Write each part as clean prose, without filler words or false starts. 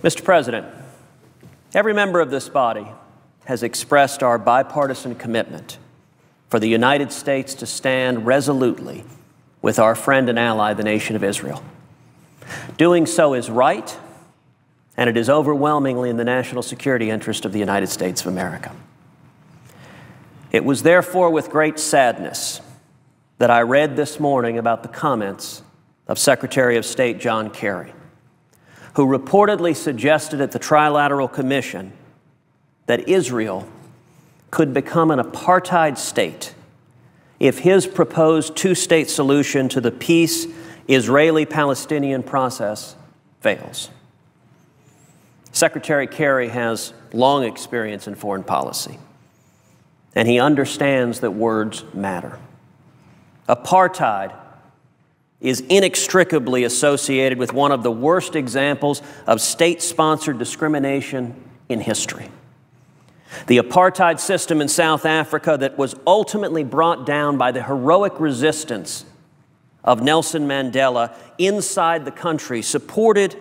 Mr. President, every member of this body has expressed our bipartisan commitment for the United States to stand resolutely with our friend and ally, the nation of Israel. Doing so is right, and it is overwhelmingly in the national security interest of the United States of America. It was therefore with great sadness that I read this morning about the comments of Secretary of State John Kerry, who reportedly suggested at the Trilateral Commission that Israel could become an apartheid state if his proposed two-state solution to the peace Israeli-Palestinian process fails. Secretary Kerry has long experience in foreign policy, and he understands that words matter. Apartheid is inextricably associated with one of the worst examples of state-sponsored discrimination in history. The apartheid system in South Africa that was ultimately brought down by the heroic resistance of Nelson Mandela inside the country, supported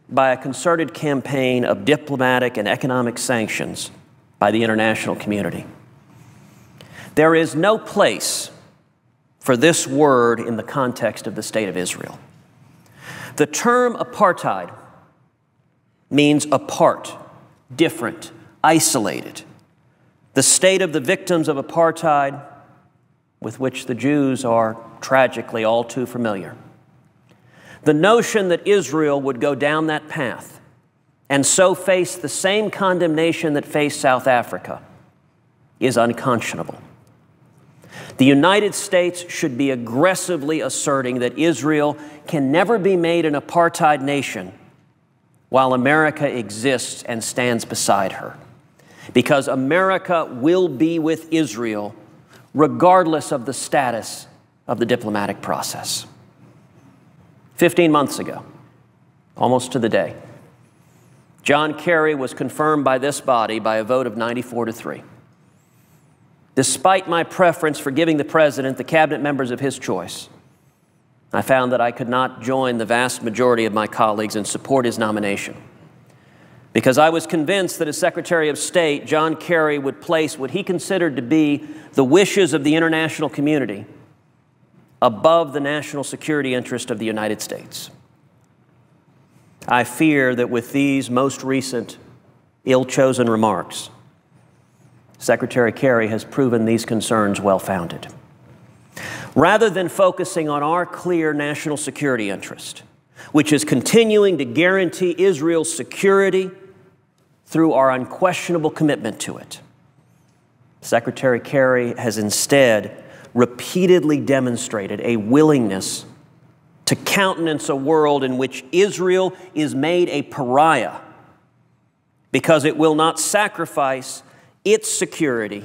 by a concerted campaign of diplomatic and economic sanctions by the international community. There is no place for this word in the context of the State of Israel. The term apartheid means apart, different, isolated. The state of the victims of apartheid, with which the Jews are tragically all too familiar. The notion that Israel would go down that path and so face the same condemnation that faced South Africa is unconscionable. The United States should be aggressively asserting that Israel can never be made an apartheid nation while America exists and stands beside her, because America will be with Israel regardless of the status of the diplomatic process. 15 months ago, almost to the day, John Kerry was confirmed by this body by a vote of 94-3. Despite my preference for giving the President the cabinet members of his choice, I found that I could not join the vast majority of my colleagues and support his nomination, because I was convinced that as Secretary of State, John Kerry would place what he considered to be the wishes of the international community above the national security interest of the United States. I fear that with these most recent ill-chosen remarks, Secretary Kerry has proven these concerns well-founded. Rather than focusing on our clear national security interest, which is continuing to guarantee Israel's security through our unquestionable commitment to it, Secretary Kerry has instead repeatedly demonstrated a willingness to countenance a world in which Israel is made a pariah because it will not sacrifice its security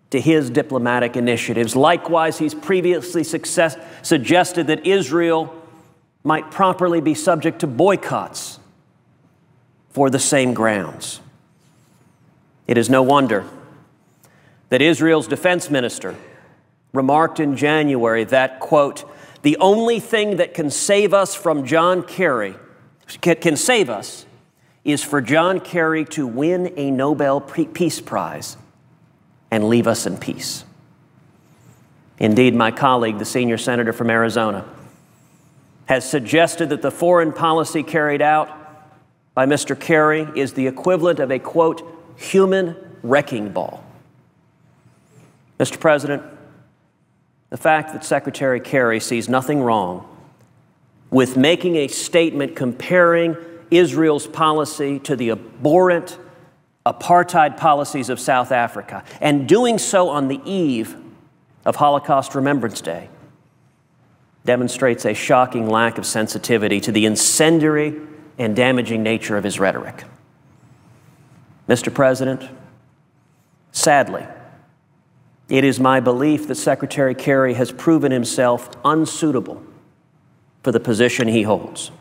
to his diplomatic initiatives. Likewise, he's previously suggested that Israel might properly be subject to boycotts for the same grounds. It is no wonder that Israel's defense minister remarked in January that, quote, "The only thing that can save us from John Kerry, can save us, is for John Kerry to win a Nobel Peace Prize and leave us in peace." Indeed, my colleague, the senior senator from Arizona, has suggested that the foreign policy carried out by Mr. Kerry is the equivalent of a, quote, "human wrecking ball." Mr. President, the fact that Secretary Kerry sees nothing wrong with making a statement comparing Israel's policy to the abhorrent apartheid policies of South Africa, and doing so on the eve of Holocaust Remembrance Day, demonstrates a shocking lack of sensitivity to the incendiary and damaging nature of his rhetoric. Mr. President, sadly, it is my belief that Secretary Kerry has proven himself unsuitable for the position he holds.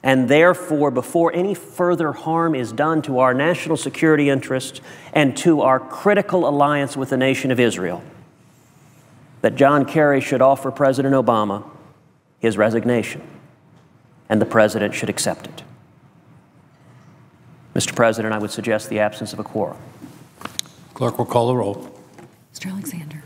And therefore, before any further harm is done to our national security interests and to our critical alliance with the nation of Israel, that John Kerry should offer President Obama his resignation, and the President should accept it. Mr. President, I would suggest the absence of a quorum. Clerk will call the roll. Mr. Alexander.